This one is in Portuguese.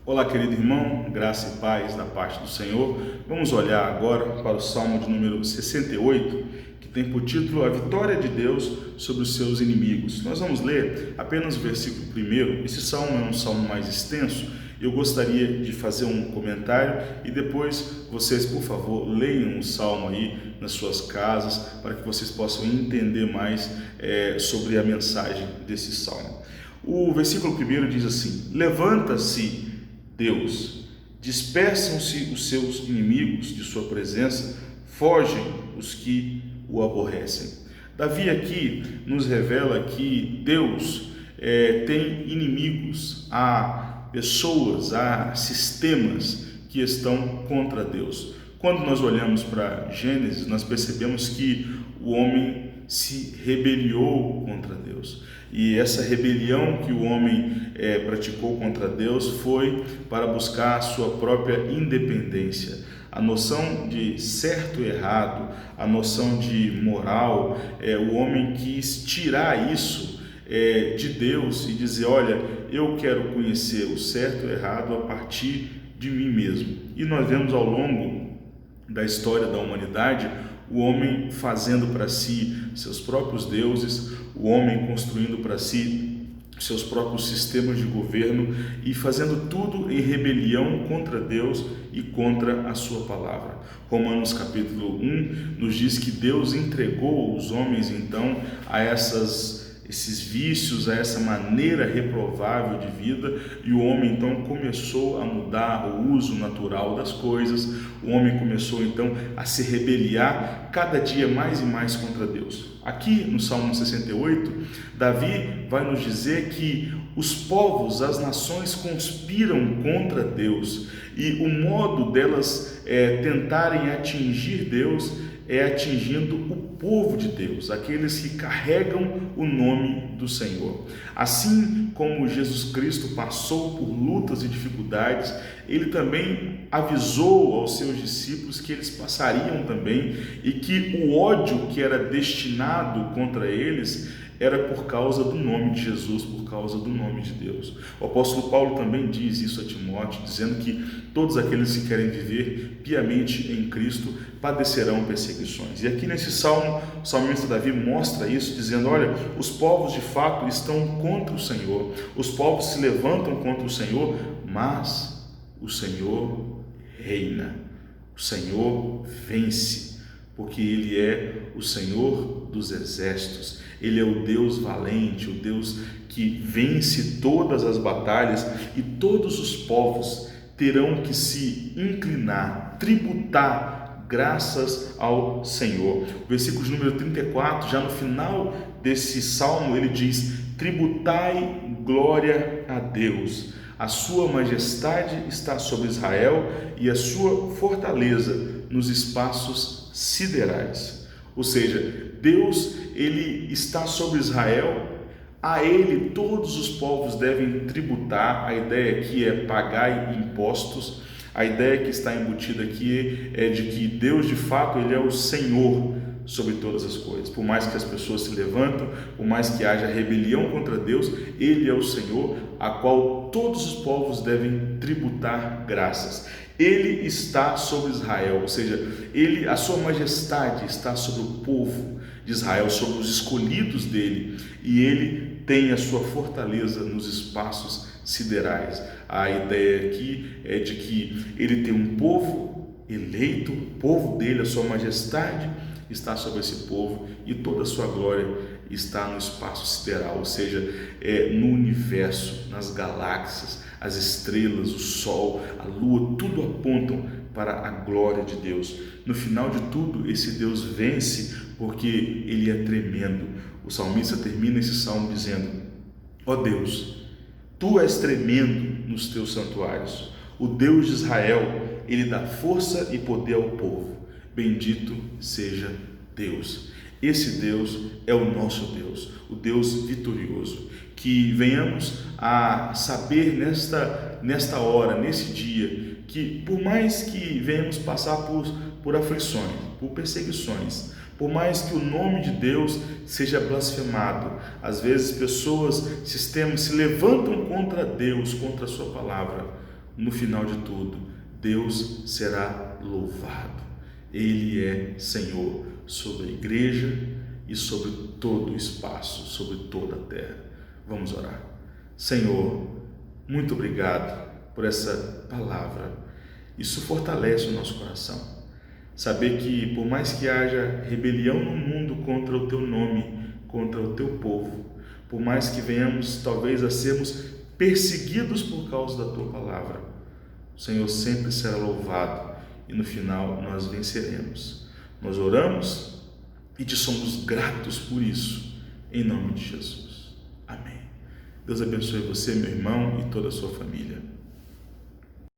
Olá, querido irmão, graça e paz da parte do Senhor. Vamos olhar agora para o Salmo de número 68, que tem por título A Vitória de Deus sobre os seus inimigos. Nós vamos ler apenas o versículo 1. Esse salmo é um salmo mais extenso. Eu gostaria de fazer um comentário e depois vocês, por favor, leiam o salmo aí nas suas casas para que vocês possam entender mais sobre a mensagem desse salmo. O versículo 1 diz assim: Levanta-se Deus, dispersam-se os seus inimigos de sua presença, fogem os que o aborrecem. Davi aqui nos revela que Deus tem inimigos, há pessoas, há sistemas que estão contra Deus. Quando nós olhamos para Gênesis, nós percebemos que o homem se rebeliou contra Deus. E essa rebelião que o homem praticou contra Deus foi para buscar a sua própria independência. A noção de certo e errado, a noção de moral, o homem quis tirar isso de Deus e dizer: olha, eu quero conhecer o certo e o errado a partir de mim mesmo. E nós vemos ao longo da história da humanidade o homem fazendo para si seus próprios deuses, o homem construindo para si seus próprios sistemas de governo e fazendo tudo em rebelião contra Deus e contra a sua palavra. Romanos capítulo 1 nos diz que Deus entregou os homens então a esses vícios, a essa maneira reprovável de vida, e o homem então começou a mudar o uso natural das coisas. O homem começou então a se rebeliar cada dia mais e mais contra Deus. Aqui no Salmo 68, Davi vai nos dizer que os povos, as nações conspiram contra Deus, e o modo delas tentarem atingir Deus é atingindo o povo de Deus, aqueles que carregam o nome do Senhor. Assim como Jesus Cristo passou por lutas e dificuldades, ele também avisou aos seus discípulos que eles passariam também, e que o ódio que era destinado contra eles era por causa do nome de Jesus, por causa do nome de Deus. O apóstolo Paulo também diz isso a Timóteo, dizendo que todos aqueles que querem viver piamente em Cristo padecerão perseguições. E aqui nesse salmo, o salmista Davi mostra isso, dizendo: olha, os povos de fato estão contra o Senhor, os povos se levantam contra o Senhor, mas o Senhor reina, o Senhor vence, porque Ele é o Senhor dos exércitos. Ele é o Deus valente, o Deus que vence todas as batalhas, e todos os povos terão que se inclinar, tributar graças ao Senhor. O versículo de número 34, já no final desse salmo, ele diz: tributai glória a Deus, a sua majestade está sobre Israel e a sua fortaleza nos espaços siderais. Ou seja, Deus, ele está sobre Israel, a ele todos os povos devem tributar. A ideia aqui é pagar impostos. A ideia que está embutida aqui é de que Deus, de fato, ele é o Senhor sobre todas as coisas. Por mais que as pessoas se levantem, por mais que haja rebelião contra Deus, ele é o Senhor, a qual todos os povos devem tributar graças. Ele está sobre Israel, ou seja, a sua majestade está sobre o povo de Israel, sobre os escolhidos dele, e ele tem a sua fortaleza nos espaços siderais. A ideia aqui é de que ele tem um povo eleito, o povo dele, a sua majestade está sobre esse povo, e toda a sua glória está no espaço sideral, ou seja, no universo, nas galáxias, as estrelas, o sol, a lua, tudo apontam para a glória de Deus. No final de tudo, esse Deus vence porque ele é tremendo. O salmista termina esse salmo dizendo: ó Deus, tu és tremendo nos teus santuários. O Deus de Israel, ele dá força e poder ao povo. Bendito seja Deus. Esse Deus é o nosso Deus, o Deus vitorioso. Que venhamos a saber nesta hora, nesse dia, que por mais que venhamos passar por aflições, por perseguições, por mais que o nome de Deus seja blasfemado, às vezes pessoas, sistemas se levantam contra Deus, contra a sua palavra, no final de tudo, Deus será louvado. Ele é Senhor sobre a igreja e sobre todo o espaço, sobre toda a terra. Vamos orar. Senhor, muito obrigado por essa palavra. Isso fortalece o nosso coração. Saber que por mais que haja rebelião no mundo contra o teu nome, contra o teu povo, por mais que venhamos talvez a sermos perseguidos por causa da tua palavra, o Senhor sempre será louvado e no final nós venceremos. Nós oramos e te somos gratos por isso, em nome de Jesus. Amém. Deus abençoe você, meu irmão, e toda a sua família.